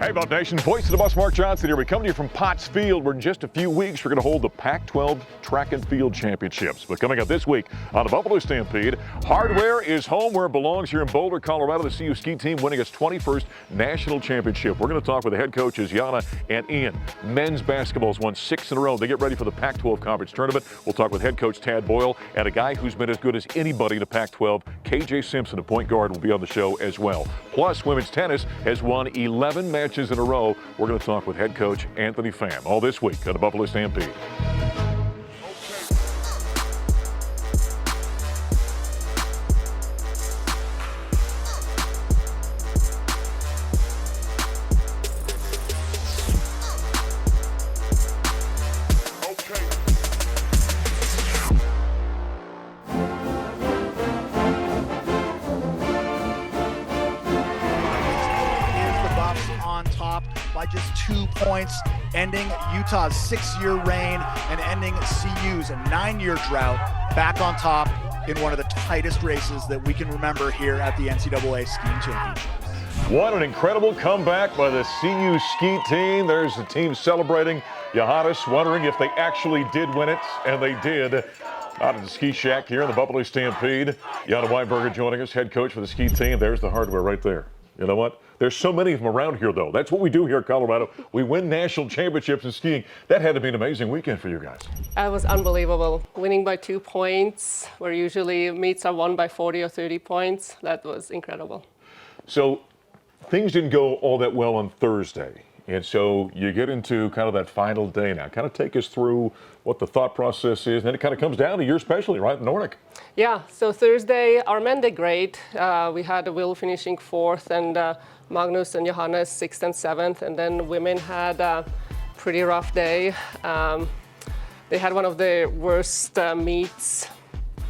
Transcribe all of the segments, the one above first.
Hey, Buff Nation, voice of the bus, Mark Johnson here. We come to you from Potts Field, where in just a few weeks we're going to hold the Pac-12 Track and Field Championships. But coming up this week on the Buffalo Stampede, hardware is home where it belongs here in Boulder, Colorado. The CU ski team winning its 21st national championship. We're going to talk with the head coaches, Yana and Ian. Men's basketball's won 6 in a row. They get ready for the Pac-12 conference tournament. We'll talk with head coach Tad Boyle and a guy who's been as good as anybody in the Pac-12, KJ Simpson, a point guard, will be on the show as well. Plus, women's tennis has won 11 matches in a row. We're going to talk with head coach Anthony Pham all this week on the Buffalo Stampede. By just 2 points, ending Utah's 6-year reign and ending CU's 9-year drought, back on top in one of the tightest races that we can remember here at the NCAA Skiing Championships. What an incredible comeback by the CU ski team. There's the team celebrating. Johannes wondering if they actually did win it, and they did. Out of the ski shack here in the Buffalo Stampede. Yana Weinberger joining us, head coach for the ski team. There's the hardware right there. You know what? There's so many of them around here, though. That's what we do here in Colorado. We win national championships in skiing. That had to be an amazing weekend for you guys. It was unbelievable. Winning by 2 points, where usually meets are won by 40 or 30 points. That was incredible. So things didn't go all that well on Thursday. And so you get into kind of that final day now. Kind of take us through what the thought process is. And then it kind of comes down to your specialty, right, Nordic? Yeah, so Thursday, our men did great. We had Will finishing 4th and Magnus and Johannes 6th and 7th. And then women had a pretty rough day. They had one of the worst meets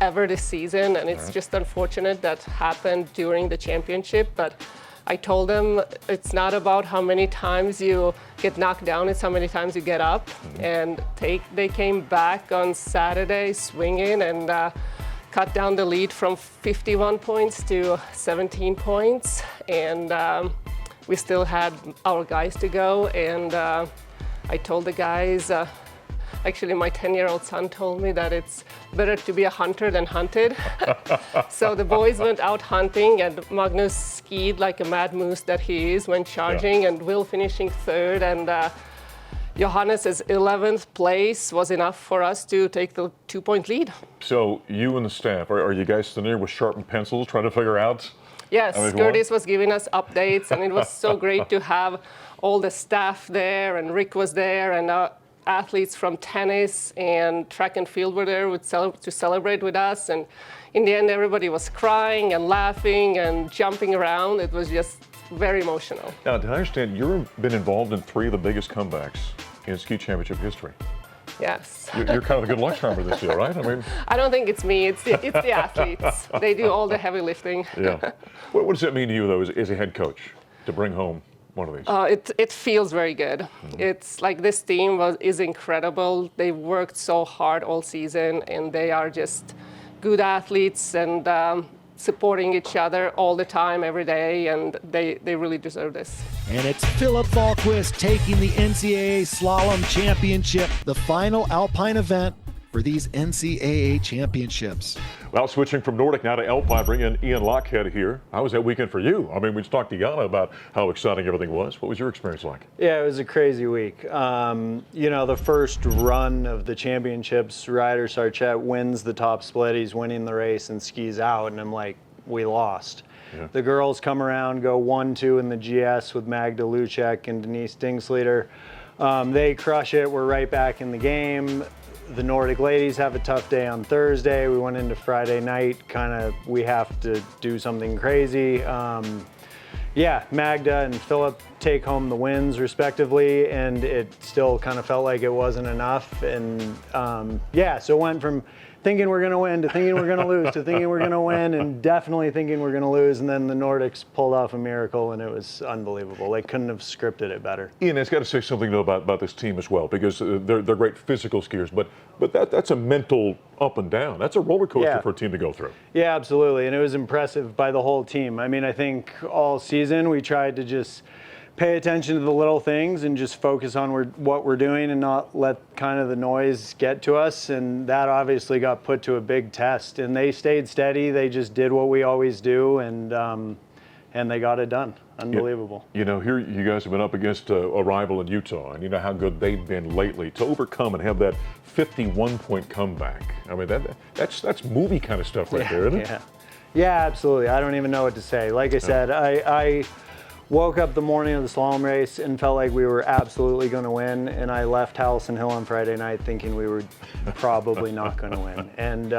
ever this season. And it's just unfortunate that happened during the championship. But I told them it's not about how many times you get knocked down, it's how many times you get up. And they came back on Saturday swinging and cut down the lead from 51 points to 17 points. And we still had our guys to go. And I told the guys, actually, my 10-year-old son told me that it's better to be a hunter than hunted. So the boys went out hunting, and Magnus skied like a mad moose that he is, went charging, and Will finishing 3rd. And Johannes' 11th place was enough for us to take the 2-point lead. So you and the staff, are you guys sitting there with sharpened pencils trying to figure out? Yes, Curtis was giving us updates, and it was so great to have all the staff there, and Rick was there, and athletes from tennis and track and field were there to celebrate with us. And in the end, everybody was crying and laughing and jumping around. It was just very emotional. Now, did I understand you've been involved in 3 of the biggest comebacks in ski championship history? Yes. You're kind of a good luck charmer this year, right? I mean, I don't think it's me. It's the athletes. They do all the heavy lifting. Yeah. What does it mean to you, though, as a head coach, to bring home one of these? It feels very good. It's like this team is incredible. They worked so hard all season, and they are just good athletes and supporting each other all the time, every day, and they really deserve this. And it's Philip Dahlquist taking the NCAA Slalom Championship, the final Alpine event for these NCAA championships. Well, switching from Nordic now to Alpine, bring in Ian Lockhead here. How was that weekend for you? I mean, we just talked to Yana about how exciting everything was. What was your experience like? Yeah, it was a crazy week. You know, the first run of the championships, Ryder Sarchet wins the top split. He's winning the race and skis out, and I'm like, we lost. Yeah. The girls come around, go 1-2 in the GS with Magda Luchek and Denise Dingsleader. They crush it. We're right back in the game. The Nordic ladies have a tough day on Thursday. We went into Friday night, we have to do something crazy. Yeah, Magda and Philip take home the wins respectively, and it still kind of felt like it wasn't enough. And yeah, so it went from thinking we're going to win to thinking we're going to lose to thinking we're going to win and definitely thinking we're going to lose. And then the Nordics pulled off a miracle, and it was unbelievable. They couldn't have scripted it better. Ian, it's got to say something though about this team as well, because they're great physical skiers, but that's a mental up and down. That's a roller coaster for a team to go through. Yeah, absolutely. And it was impressive by the whole team. I mean, I think all season we tried to just pay attention to the little things and just focus on what we're doing and not let kind of the noise get to us. And that obviously got put to a big test. And they stayed steady. They just did what we always do, and they got it done. Unbelievable. You know, here you guys have been up against a rival in Utah, and you know how good they've been lately. To overcome and have that 51-point comeback, I mean, that's movie kind of stuff right there, isn't it? Yeah, absolutely. I don't even know what to say. Like I said, I woke up the morning of the slalom race and felt like we were absolutely going to win, and I left Hallison Hill on Friday night thinking we were probably not going to win. And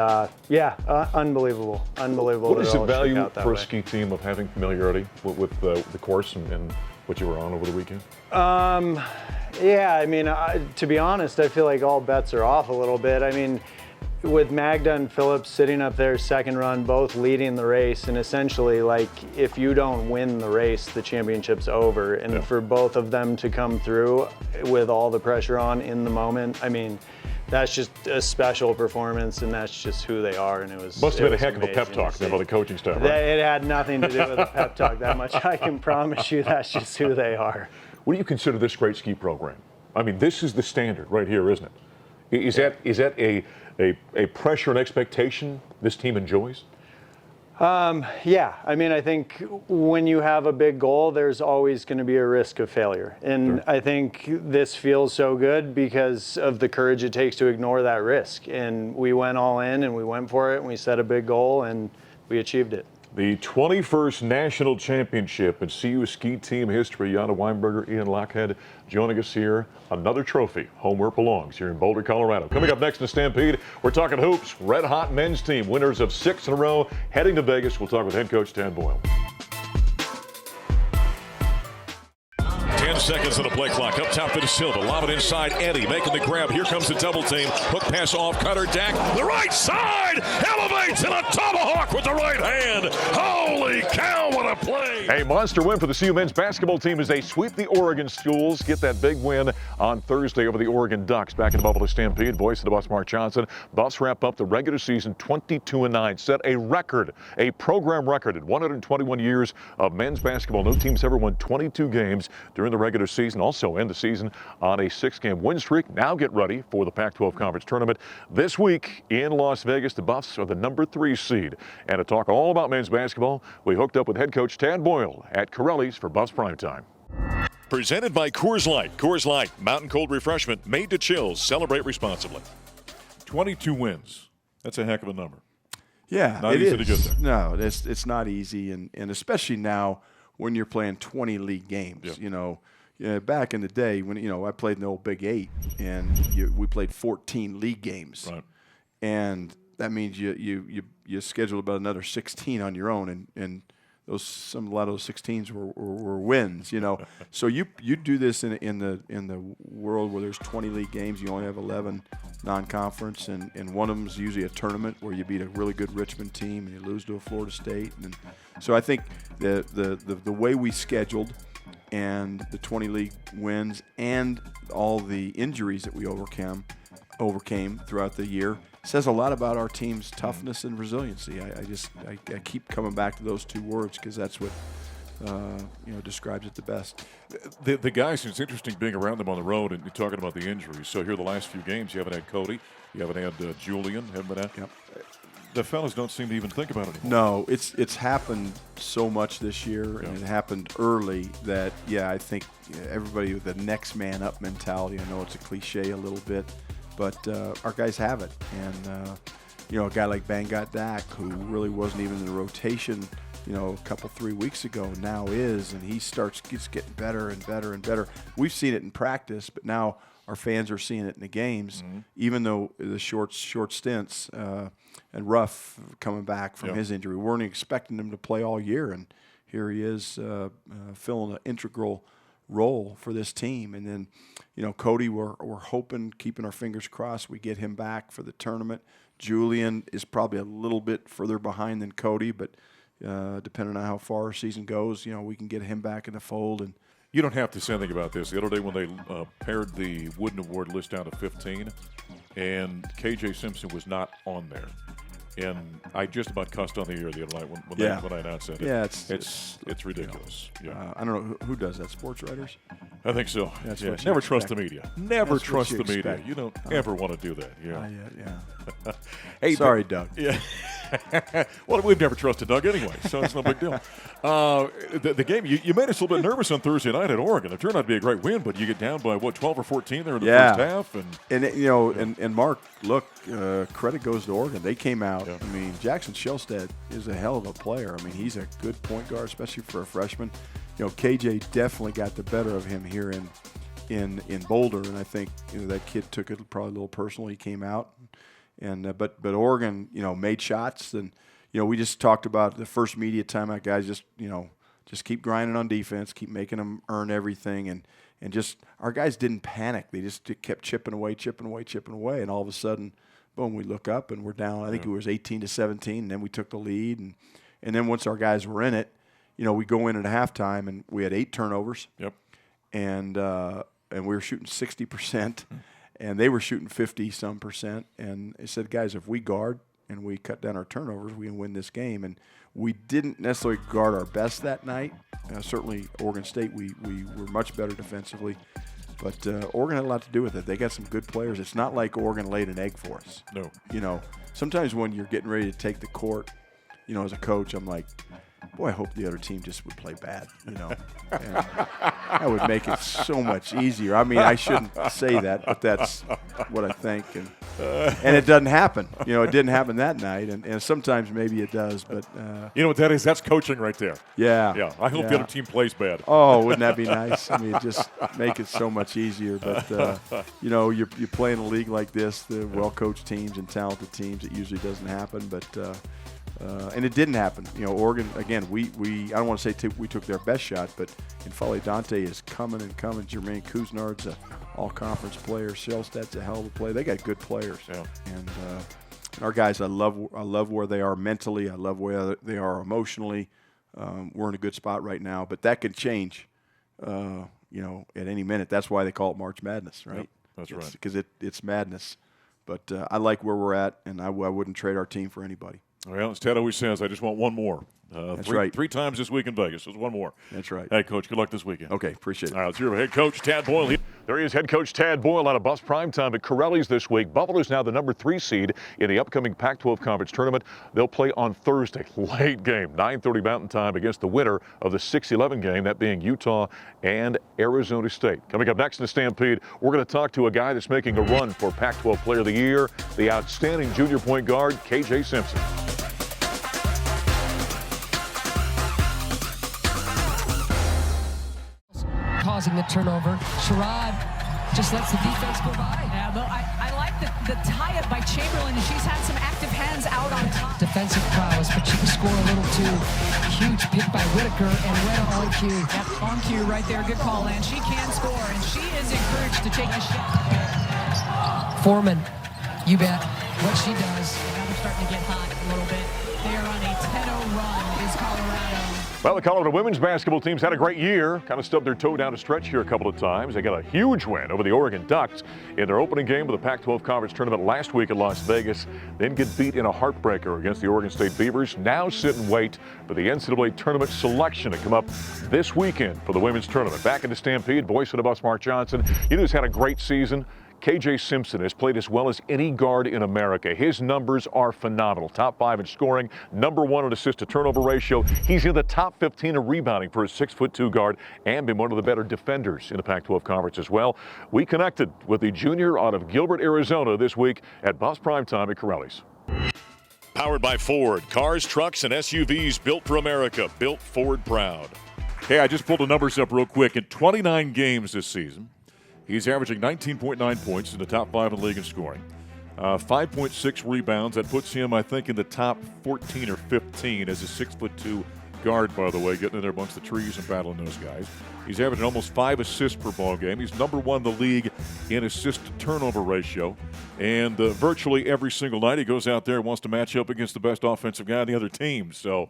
unbelievable. What is the value for a way. ski team of having familiarity with the course and what you were on over the weekend? Yeah, I mean, to be honest, I feel like all bets are off a little bit. I mean, with Magda and Phillips sitting up there second run, both leading the race, and essentially, like, if you don't win the race, the championship's over. And for both of them to come through with all the pressure on in the moment, I mean, that's just a special performance, and that's just who they are. And it was must have been a heck of a pep talk about the coaching staff, right? It had nothing to do with a pep talk that much. I can promise you that's just who they are. What do you consider this great ski program? I mean, this is the standard right here, isn't it? Is that a pressure and expectation this team enjoys? Yeah, I mean, I think when you have a big goal, there's always going to be a risk of failure. And I think this feels so good because of the courage it takes to ignore that risk. And we went all in and we went for it and we set a big goal and we achieved it. The 21st National Championship in CU ski team history. Jana Weinberger, Ian Lockhead joining us here. Another trophy, home where it belongs, here in Boulder, Colorado. Coming up next in Stampede, we're talking hoops. Red hot men's team, winners of 6 in a row, heading to Vegas. We'll talk with head coach Tad Boyle. 10 seconds on the play clock. Up top to De Silva. Lob it inside. Eddie making the grab. Here comes the double team. Hook pass off. Cutter Dak. The right side. Elevates and a tomahawk with the right hand. Holy cow, what a play. A monster win for the CU men's basketball team as they sweep the Oregon Schools. Get that big win on Thursday over the Oregon Ducks. Back in the Buffalo Stampede. Voice of the Buffs, Mark Johnson. Buffs wrap up the regular season 22-9. Set a record, a program record in 121 years of men's basketball. No team's ever won 22 games during the regular season. Also end the season on a 6-game win streak. Now get ready for the Pac-12 Conference Tournament this week in Las Vegas. The Buffs are the number 3 seed. And to talk all about men's basketball, we hooked up with head coach Tad Boyle at Corelli's for Buffs Primetime. Presented by Coors Light. Coors Light, mountain cold refreshment made to chill. Celebrate responsibly. 22 wins. That's a heck of a number. Yeah, not easy to get there. No, it's not easy, and especially now when you're playing 20 league games. Yep. You know, back in the day when I played in the old Big 8, and we played 14 league games, right. And that means you scheduled about another 16 on your own, and a lot of those 16s were wins. So you do this in the world where there's 20 league games. You only have 11 non-conference, and one of them is usually a tournament where you beat a really good Richmond team and you lose to a Florida State. And so I think the way we scheduled and the 20 league wins and all the injuries that we overcame throughout the year says a lot about our team's toughness and resiliency. I keep coming back to those two words because that's what describes it the best. The guys, it's interesting being around them on the road and talking about the injuries. So here the last few games, you haven't had Cody, you haven't had Julian, haven't been at. Yep. The fellas don't seem to even think about it anymore. No, it's happened so much this year, and it happened early that, I think everybody with the next man up mentality, I know it's a cliche a little bit, but our guys have it. And, a guy like Bangat Dak, who really wasn't even in the rotation, a couple, 3 weeks ago, now is, and he keeps getting better and better and better. We've seen it in practice, but now our fans are seeing it in the games, even though the short stints, and Ruff coming back from his injury. We weren't expecting him to play all year, and here he is filling an integral role for this team. And then, Cody, we're hoping, keeping our fingers crossed, we get him back for the tournament. Julian is probably a little bit further behind than Cody, but depending on how far our season goes, we can get him back in the fold. And you don't have to say anything about this. The other day when they pared the Wooden Award list down to 15, and KJ Simpson was not on there. And I just about cussed on the air the other night when I announced that. Yeah, it's ridiculous. I don't know who does that. Sports writers? I think so. That's yeah. what you Never expect. trust the media. Never That's trust what the you media. expect. You don't ever want to do that. Yeah. Yeah. Hey, sorry, Doug. Yeah. Well, we've never trusted Doug anyway, so it's no big deal. The game, you made us a little bit nervous on Thursday night at Oregon. It turned out to be a great win, but you get down by, 12 or 14 there in the first half? And Mark, look, credit goes to Oregon. They came out. Yeah. I mean, Jackson Shellstead is a hell of a player. I mean, he's a good point guard, especially for a freshman. KJ definitely got the better of him here in Boulder, and I think that kid took it probably a little personal. He came out, and but Oregon made shots, and we just talked about the first media timeout. Guys, just keep grinding on defense, keep making them earn everything, and just our guys didn't panic. They just kept chipping away, and all of a sudden, boom, we look up and we're down. I think it was 18-17, and then we took the lead, and then once our guys were in it, we go in at halftime and we had 8 turnovers. Yep. And we were shooting 60%, and they were shooting 50-some percent. And they said, guys, if we guard and we cut down our turnovers, we can win this game. And we didn't necessarily guard our best that night. Certainly, Oregon State, we were much better defensively. But Oregon had a lot to do with it. They got some good players. It's not like Oregon laid an egg for us. No. Sometimes when you're getting ready to take the court, as a coach, I'm like, boy, I hope the other team just would play bad, And that would make it so much easier. I mean, I shouldn't say that, but that's what I think. And it doesn't happen. It didn't happen that night, and sometimes maybe it does. But you know what that is? That's coaching right there. Yeah. Yeah. I hope the other team plays bad. Oh, wouldn't that be nice? I mean, just make it so much easier. But you play in a league like this, the well-coached teams and talented teams. It usually doesn't happen, but. And it didn't happen. Oregon, again, we I don't want to say we took their best shot, but Infale Dante is coming and coming. Jermaine Kuznard's an all-conference player. Shellstad's a hell of a player. They got good players. Yeah. And our guys, I love where they are mentally. I love where they are emotionally. We're in a good spot right now, but that could change, at any minute. That's why they call it March Madness, right? Yep, that's right. Because it's madness. But I like where we're at, and I wouldn't trade our team for anybody. Well, as Ted always says, I just want one more. That's right. 3 times this week in Vegas. There's one more. That's right. Hey, Coach, good luck this weekend. Okay, appreciate it. All right, let's hear from head coach Tad Boyle. There he is, head coach Tad Boyle on a Buffs primetime at Corelli's this week. Buffalo's now the number 3 seed in the upcoming Pac-12 Conference Tournament. They'll play on Thursday. Late game, 9:30 Mountain Time against the winner of the 6-11 game, that being Utah and Arizona State. Coming up next in the Stampede, we're going to talk to a guy that's making a run for Pac-12 Player of the Year, the outstanding junior point guard, KJ Simpson. Causing the turnover. Sherrod just lets the defense go by. Yeah, though I like the tie-up by Chamberlain. She's had some active hands out on top. Defensive prowess, but she can score a little too. Huge pick by Whitaker and Retta on cue. Yep, on cue right there. Good call, and she can score, and she is encouraged to take a shot. Foreman, you bet. What she does. Now they're starting to get hot a little bit. They are on a 10-0 run, is Colorado. Well, the Colorado women's basketball team's had a great year. Kind of stubbed their toe down a stretch here a couple of times. They got a huge win over the Oregon Ducks in their opening game of the Pac-12 Conference Tournament last week in Las Vegas. Then get beat in a heartbreaker against the Oregon State Beavers. Now sit and wait for the NCAA tournament selection to come up this weekend for the women's tournament. Back in the Stampede, voice of the Buffs, Mark Johnson. Who's had a great season. KJ Simpson has played as well as any guard in America. His numbers are phenomenal. Top 5 in scoring, number 1 in assist-to-turnover ratio. He's in the top 15 in rebounding for a 6'2" guard and been one of the better defenders in the Pac-12 Conference as well. We connected with the junior out of Gilbert, Arizona this week at Buffs Primetime at Corelli's. Powered by Ford. Cars, trucks, and SUVs built for America. Built Ford proud. Hey, I just pulled the numbers up real quick. In 29 games this season, he's averaging 19.9 points in the top 5 in the league in scoring. 5.6 rebounds. That puts him, I think, in the top 14 or 15 as a 6'2" guard, by the way, getting in there amongst the trees and battling those guys. He's averaging almost 5 assists per ball game. He's number 1 in the league in assist-to-turnover ratio. And virtually every single night he goes out there and wants to match up against the best offensive guy on the other team. So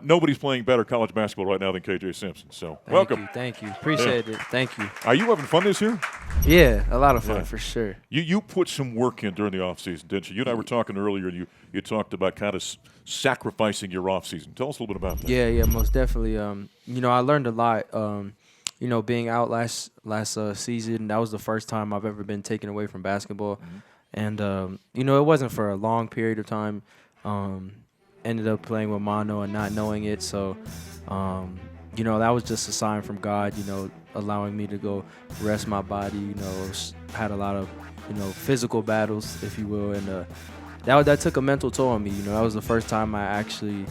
nobody's playing better college basketball right now than KJ Simpson. So welcome. Thank you. Appreciate it. Thank you. Are you having fun this year? Yeah, a lot of fun for sure. You put some work in during the offseason, didn't you? You and I were talking earlier, and you talked about kind of sacrificing your offseason. Tell us a little bit about that. Yeah, most definitely. You know, I learned a lot. You know, being out last season, that was the first time I've ever been taken away from basketball. And, you know, it wasn't for a long period of time. Ended up playing with mono and not knowing it. So, you know, that was just a sign from God, you know, allowing me to go rest my body. You know, had a lot of, you know, physical battles, if you will. And that took a mental toll on me. You know, that was the first time I actually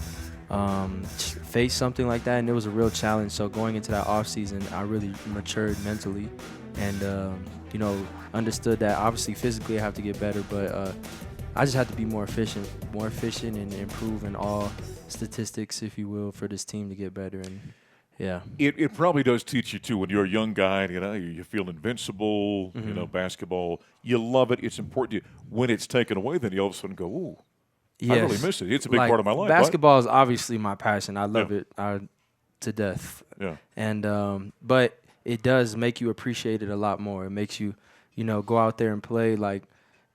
faced something like that, and it was a real challenge. So going into that off season, I really matured mentally, and you know, understood that obviously physically I have to get better, but I just have to be more efficient and improve in all statistics, if you will, for this team to get better. And yeah, it probably does teach you too when you're a young guy. You know, you feel invincible. You know, basketball, you love it. It's important to you. When it's taken away, then you all of a sudden go, ooh. Yes. I really miss it. It's a big part of my life. Basketball is obviously my passion. I love it to death. Yeah. And but it does make you appreciate it a lot more. It makes you, you know, go out there and play like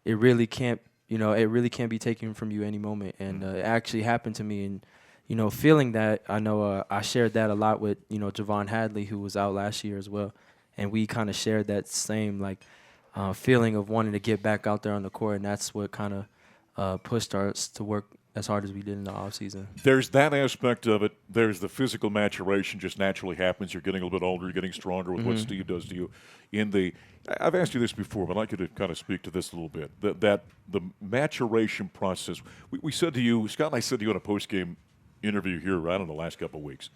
it really can't, you know, it really can't be taken from you any moment. And it actually happened to me. And, you know, feeling that, I know I shared that a lot with, you know, Javon Hadley, who was out last year as well. And we kind of shared that same, like, feeling of wanting to get back out there on the court. And that's what kind of pushed us to work as hard as we did in the offseason. There's that aspect of it. There's the physical maturation just naturally happens. You're getting a little bit older. You're getting stronger with what Steve does to you. I've asked you this before, but I'd like you to kind of speak to this a little bit. That the maturation process. We said to you, Scott and I said to you in a post-game interview here, right, in the last couple of weeks,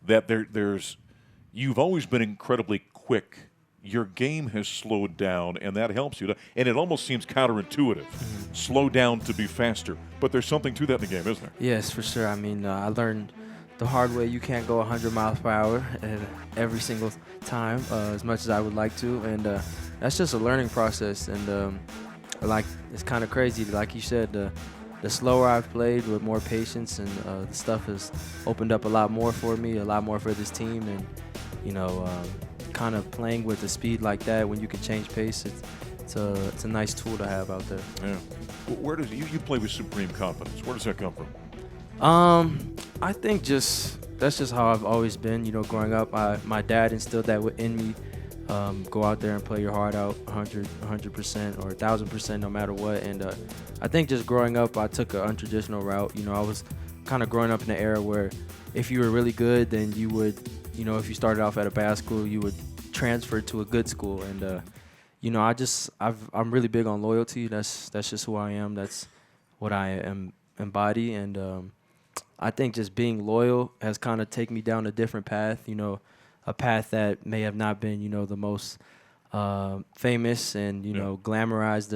that you've always been incredibly quick. Your game has slowed down, and that helps you. And it almost seems counterintuitive. Slow down to be faster. But there's something to that in the game, isn't there? Yes, for sure. I mean, I learned the hard way you can't go 100 miles per hour every single time as much as I would like to. And that's just a learning process. And, like, it's kind of crazy. Like you said, the slower I've played with more patience, and the stuff has opened up a lot more for me, a lot more for this team. And, you know, kind of playing with the speed like that when you can change pace, it's a nice tool to have out there. Yeah. Where does you play with supreme confidence? Where does that come from? I think that's just how I've always been. You know, growing up, my dad instilled that in me. Go out there and play your heart out 100% or 1,000% no matter what. And I think just growing up, I took an untraditional route. You know, I was kind of growing up in an era where if you were really good, then you would, you know, if you started off at a bad school, you would transfer to a good school. And, you know, I'm really big on loyalty. That's just who I am. That's what I embody. And I think just being loyal has kind of taken me down a different path, you know, a path that may have not been, you know, the most famous and, you know, glamorized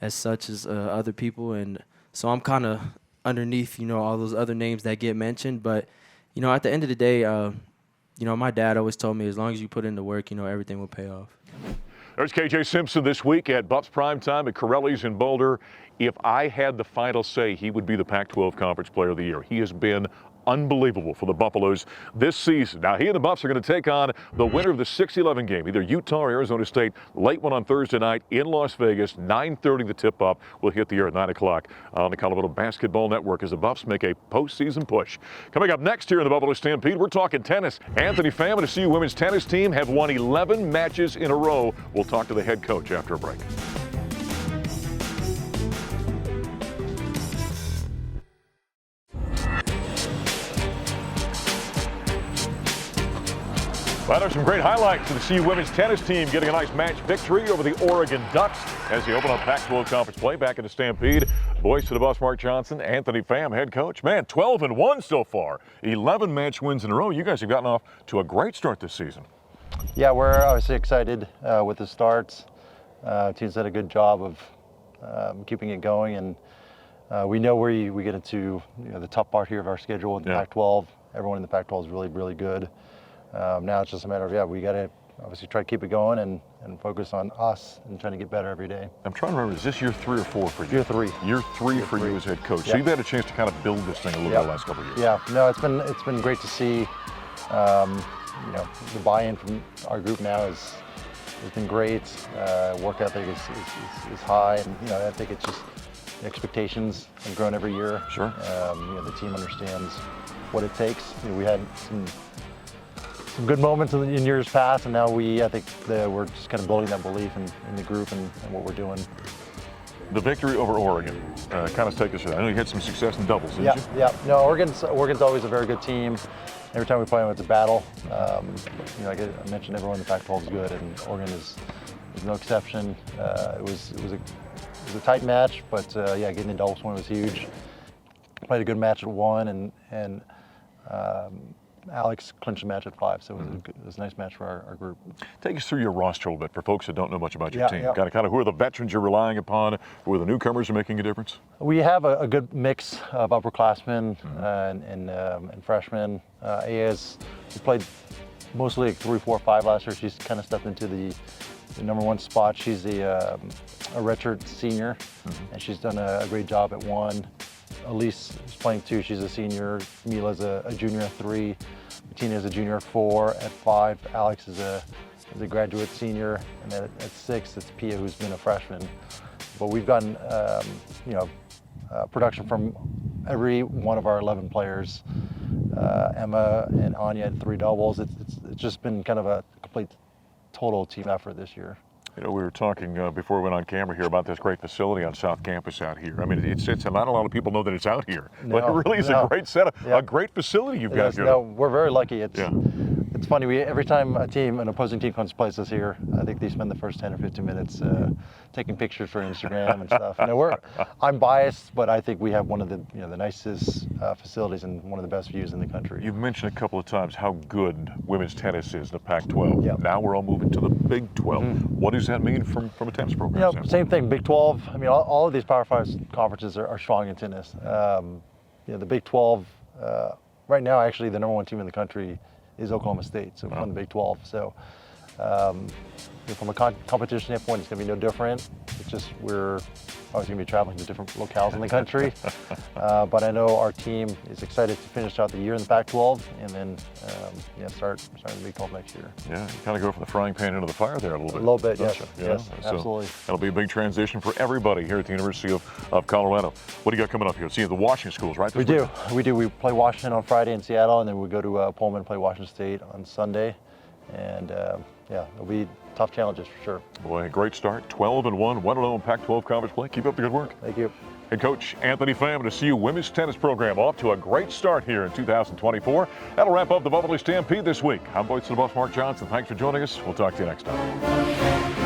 as such as other people. And so I'm kind of underneath, you know, all those other names that get mentioned. But, you know, at the end of the day, you know, my dad always told me as long as you put in the work, you know, everything will pay off. There's KJ Simpson this week at Buffs Primetime at Corelli's in Boulder. If I had the final say, he would be the Pac-12 Conference Player of the Year. He has been unbelievable for the Buffaloes this season. Now, he and the Buffs are going to take on the winner of the 6-11 game, either Utah or Arizona State. Late one on Thursday night in Las Vegas, 9:30 the tip-off. Will hit the air at 9 o'clock on the Colorado Basketball Network as the Buffs make a postseason push. Coming up next here in the Buffalo Stampede, we're talking tennis. Anthony Pham and the CU women's tennis team have won 11 matches in a row. We'll talk to the head coach after a break. Well, there's some great highlights of the CU women's tennis team getting a nice match victory over the Oregon Ducks as they open up Pac-12 Conference play back in the Stampede. Voice to the Buffs, Mark Johnson, Anthony Pham, head coach. Man, 12-1 so far. 11 match wins in a row. You guys have gotten off to a great start this season. Yeah, we're obviously excited with the starts. Team's done a good job of keeping it going, and we know we get into the tough part here of our schedule in the Pac-12. Everyone in the Pac-12 is really, really good. Now it's just a matter of, we got to obviously try to keep it going and focus on us and trying to get better every day. I'm trying to remember, is this year 3 or 4 for you? Year 3. Year 3 for you as head coach. So you've had a chance to kind of build this thing a little bit the last couple of years. Yeah, no, it's been great to see. The buy-in from our group now is been great. Work ethic is high, and I think it's just the expectations have grown every year. Sure. The team understands what it takes. We had some good moments in years past, and now I think we're just kind of building that belief in the group and what we're doing. The victory over Oregon, kind of take us through that. I know you had some success in doubles, didn't you? Yeah. No, Oregon's always a very good team. Every time we play them, it's a battle. Like I mentioned, everyone in the Pac-12 is good, and Oregon is no exception. It was a tight match, but getting the doubles win was huge. Played a good match at 1, and Alex clinched the match at 5, so it was a nice match for our group. Take us through your roster a little bit for folks that don't know much about your team. Yeah. Kind of who are the veterans you're relying upon, who are the newcomers are making a difference? We have a good mix of upperclassmen and freshmen. Aya's played mostly like 3, 4, 5 last year. She's kind of stepped into the number 1 spot. She's a redshirt senior, and she's done a great job at 1. Elise is playing 2. She's a senior. Mila's a junior at 3. Tina's a junior at 4. At 5, Alex is a graduate senior, and then at 6, it's Pia, who's been a freshman. But we've gotten production from every one of our 11 players. Emma and Anya at 3 doubles. It's just been kind of a complete total team effort this year. We were talking before we went on camera here about this great facility on South Campus out here. I mean, it's not a lot of people know that it's out here, but it really is a great setup, a great facility you've got here. No, we're very lucky. It's funny. Every time an opposing team comes to play us here, I think they spend the first 10 or 15 minutes taking pictures for Instagram and stuff. I'm biased, but I think we have one of the nicest facilities and one of the best views in the country. You've mentioned a couple of times how good women's tennis is in the Pac-12. Yep. Now we're all moving to the Big 12. What does that mean from a tennis program standpoint? Same thing. Big 12. I mean, all of these Power 5 conferences are strong in tennis. The Big 12 right now, actually, the number 1 team in the country is Oklahoma State, so from the Big 12. So from a competition standpoint, it's going to be no different. It's just we're always going to be traveling to different locales in the country. But I know our team is excited to finish out the year in the Pac-12 and then start the Big 12 next year. Yeah, you kind of go from the frying pan into the fire there a little bit. A little bit, yes. Yes, absolutely. That'll be a big transition for everybody here at the University of Colorado. What do you got coming up here? See the Washington schools, right? We do. We play Washington on Friday in Seattle, and then we go to Pullman and play Washington State on Sunday. And it'll be tough challenges for sure. Boy, great start. 12-1, 1-0 in Pac-12 conference play. Keep up the good work. Thank you. Head coach Anthony Pham, to CU women's tennis program off to a great start here in 2024. That'll wrap up the Buffalo Stampede this week. I'm voice of the Buffs, Mark Johnson. Thanks for joining us. We'll talk to you next time.